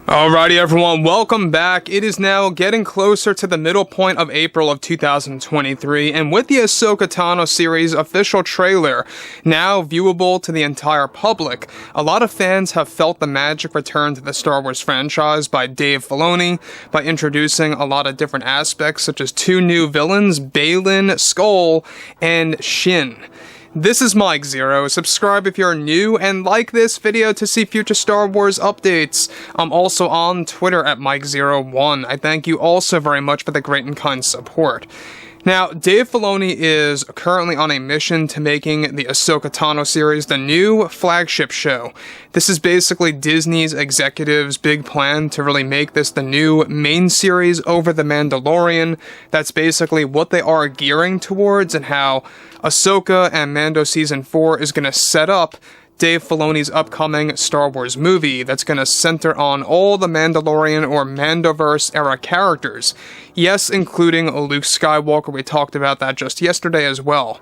Alrighty everyone, welcome back. It is now getting closer to the middle point of April of 2023, and with the Ahsoka Tano series official trailer now viewable to the entire public, a lot of fans have felt the magic return to the Star Wars franchise by Dave Filoni by introducing a lot of different aspects such as two new villains, Baylan Skoll and Shin. This is Mike Zero. Subscribe if you're new and like this video to see future Star Wars updates. I'm also on Twitter at Mike01. I thank you all so very much for the great and kind support. Now, Dave Filoni is currently on a mission to making the Ahsoka Tano series the new flagship show. This is basically Disney's executives' big plan to really make this the new main series over The Mandalorian. That's basically what they are gearing towards, and how Ahsoka and Mando Season 4 is going to set up Dave Filoni's upcoming Star Wars movie that's going to center on all the Mandalorian or Mandoverse era characters. Yes, including Luke Skywalker. We talked about that just yesterday as well.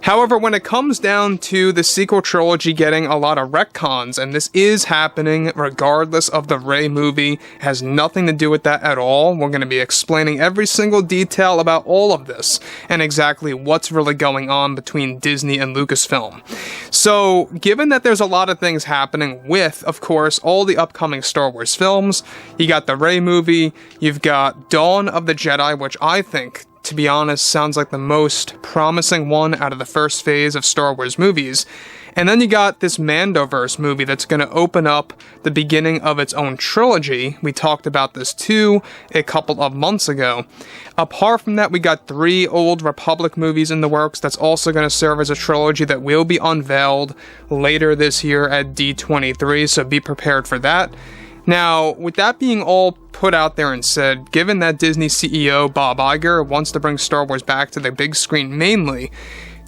However, when it comes down to the sequel trilogy getting a lot of retcons, and this is happening regardless of the Rey movie, has nothing to do with that at all. We're going to be explaining every single detail about all of this, and exactly what's really going on between Disney and Lucasfilm. So, given that there's a lot of things happening with, of course, all the upcoming Star Wars films, you got the Rey movie, you've got Dawn of the Jedi, which I think, to be honest, sounds like the most promising one out of the first phase of Star Wars movies. And then you got this Mandoverse movie that's going to open up the beginning of its own trilogy. We talked about this too a couple of months ago. Apart from that, we got 3 Old Republic movies in the works that's also going to serve as a trilogy that will be unveiled later this year at D23, so be prepared for that. Now, with that being all put out there and said, given that Disney CEO Bob Iger wants to bring Star Wars back to the big screen mainly,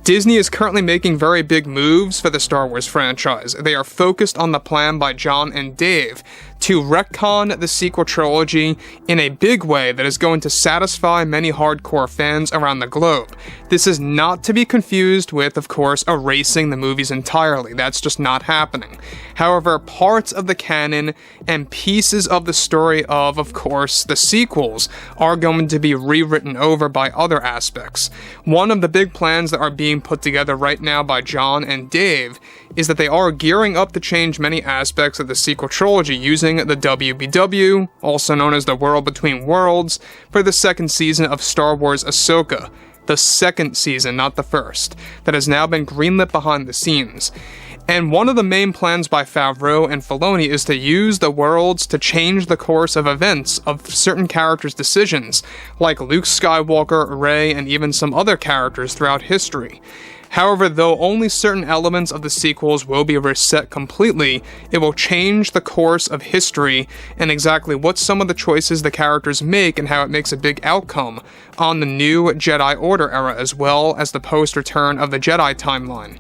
Disney is currently making very big moves for the Star Wars franchise. They are focused on the plan by John and Dave to retcon the sequel trilogy in a big way that is going to satisfy many hardcore fans around the globe. This is not to be confused with, of course, erasing the movies entirely. That's just not happening. However, parts of the canon and pieces of the story of course, the sequels are going to be rewritten over by other aspects. One of the big plans that are being put together right now by John and Dave is that they are gearing up to change many aspects of the sequel trilogy using the WBW, also known as the World Between Worlds, for the second season of Star Wars Ahsoka. The second season, not the first, that has now been greenlit behind the scenes. And one of the main plans by Favreau and Filoni is to use the worlds to change the course of events of certain characters' decisions, like Luke Skywalker, Rey, and even some other characters throughout history. However, though only certain elements of the sequels will be reset completely, it will change the course of history and exactly what some of the choices the characters make and how it makes a big outcome on the new Jedi Order era as well as the post-Return of the Jedi timeline.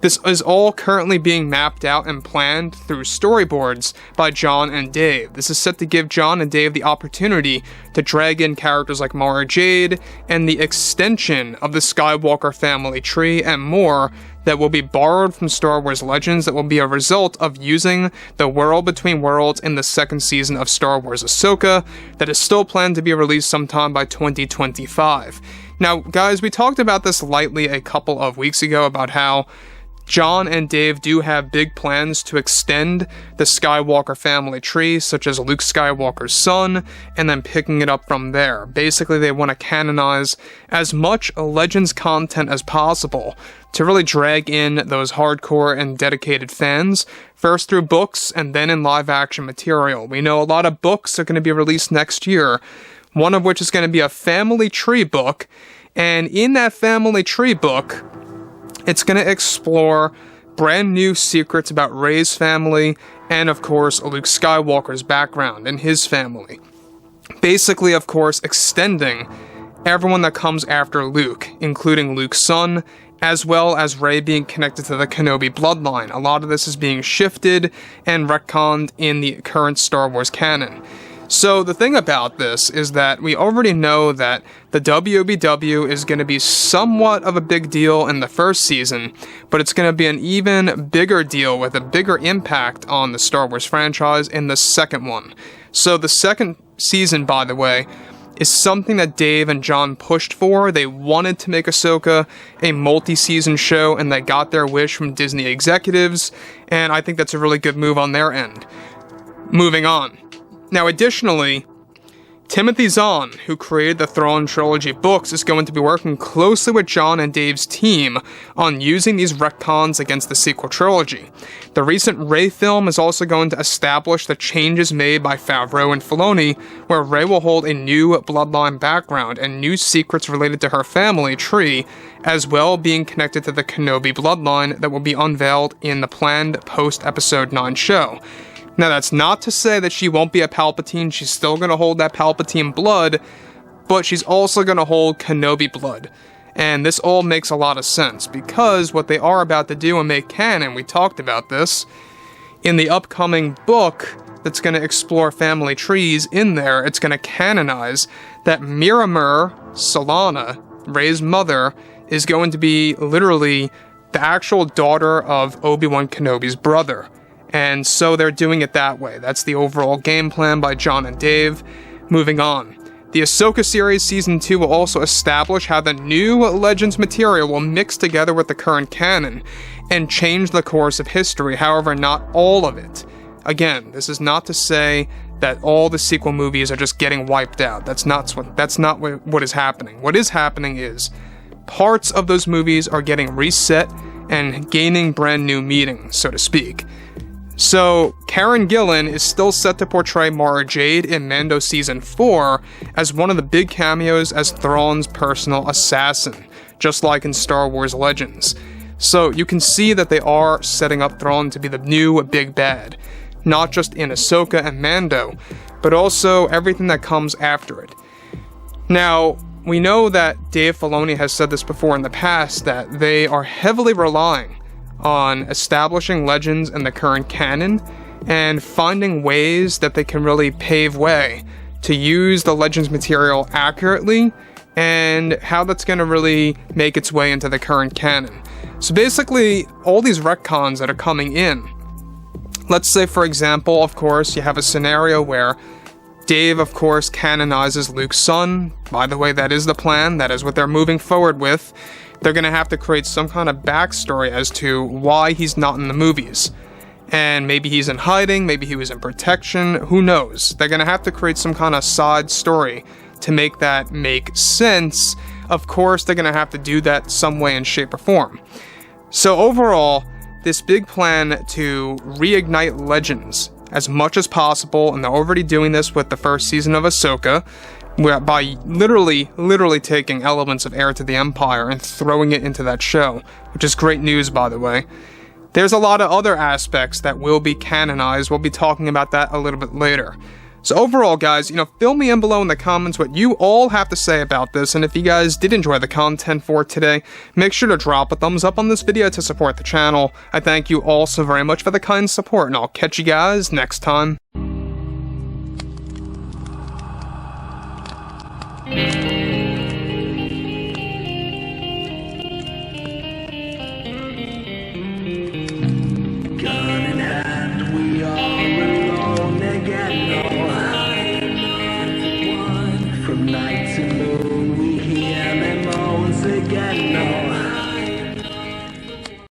This is all currently being mapped out and planned through storyboards by John and Dave. This is set to give John and Dave the opportunity to drag in characters like Mara Jade and the extension of the Skywalker family tree and more that will be borrowed from Star Wars Legends that will be a result of using the World Between Worlds in the second season of Star Wars Ahsoka that is still planned to be released sometime by 2025. Now, guys, we talked about this lightly a couple of weeks ago about how John and Dave do have big plans to extend the Skywalker family tree, such as Luke Skywalker's son, and then picking it up from there. Basically, they want to canonize as much Legends content as possible to really drag in those hardcore and dedicated fans, first through books and then in live-action material. We know a lot of books are going to be released next year, one of which is going to be a family tree book, and in that family tree book, it's going to explore brand new secrets about Rey's family and, of course, Luke Skywalker's background and his family. Basically, of course, extending everyone that comes after Luke, including Luke's son, as well as Rey being connected to the Kenobi bloodline. A lot of this is being shifted and retconned in the current Star Wars canon. So the thing about this is that we already know that the WBW is going to be somewhat of a big deal in the first season, but it's going to be an even bigger deal with a bigger impact on the Star Wars franchise in the second one. So the second season, by the way, is something that Dave and John pushed for. They wanted to make Ahsoka a multi-season show, and they got their wish from Disney executives, and I think that's a really good move on their end. Moving on. Now, additionally, Timothy Zahn, who created the Thrawn Trilogy books, is going to be working closely with John and Dave's team on using these retcons against the sequel trilogy. The recent Rey film is also going to establish the changes made by Favreau and Filoni, where Rey will hold a new bloodline background and new secrets related to her family tree, as well being connected to the Kenobi bloodline that will be unveiled in the planned post-Episode 9 show. Now, that's not to say that she won't be a Palpatine. She's still going to hold that Palpatine blood, but she's also going to hold Kenobi blood. And this all makes a lot of sense, because what they are about to do and make canon, we talked about this, in the upcoming book that's going to explore family trees in there, it's going to canonize that Miramur Solana, Rey's mother, is going to be literally the actual daughter of Obi-Wan Kenobi's brother. And so they're doing it that way. That's the overall game plan by John and Dave. Moving on. The Ahsoka series Season 2 will also establish how the new Legends material will mix together with the current canon and change the course of history, however, not all of it. Again, this is not to say that all the sequel movies are just getting wiped out. That's not what is happening. What is happening is parts of those movies are getting reset and gaining brand new meaning, so to speak. So, Karen Gillan is still set to portray Mara Jade in Mando Season 4 as one of the big cameos as Thrawn's personal assassin, just like in Star Wars Legends. So, you can see that they are setting up Thrawn to be the new big bad, not just in Ahsoka and Mando, but also everything that comes after it. Now, we know that Dave Filoni has said this before in the past, that they are heavily relying on establishing Legends in the current canon and finding ways that they can really pave way to use the Legends material accurately and how that's going to really make its way into the current canon. So basically, all these retcons that are coming in, let's say for example, of course, you have a scenario where Dave, of course, canonizes Luke's son. By the way, that is the plan. That is what they're moving forward with. They're going to have to create some kind of backstory as to why he's not in the movies. And maybe he's in hiding, maybe he was in protection, who knows? They're going to have to create some kind of side story to make that make sense. Of course, they're going to have to do that some way in shape or form. So overall, this big plan to reignite Legends as much as possible, and they're already doing this with the first season of Ahsoka, by literally taking elements of Heir to the Empire and throwing it into that show, which is great news, by the way. There's a lot of other aspects that will be canonized. We'll be talking about that a little bit later. So overall, guys, fill me in below in the comments what you all have to say about this, and if you guys did enjoy the content for today, make sure to drop a thumbs up on this video to support the channel. I thank you all so very much for the kind support, and I'll catch you guys next time. From night to moon, we hear them moans again. No.